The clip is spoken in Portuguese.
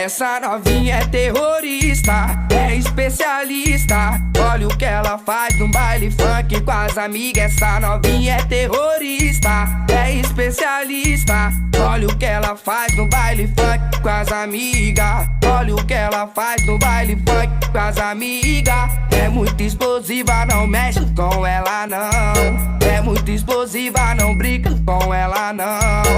Essa novinha é terrorista, é especialista. Olha o que ela faz no baile funk com as amigas. Essa novinha é terrorista, é especialista. Olha o que ela faz no baile funk com as amigas. Olha o que ela faz no baile funk com as amigas. É muito explosiva, não mexe com ela não. É muito explosiva, não brinca com ela não.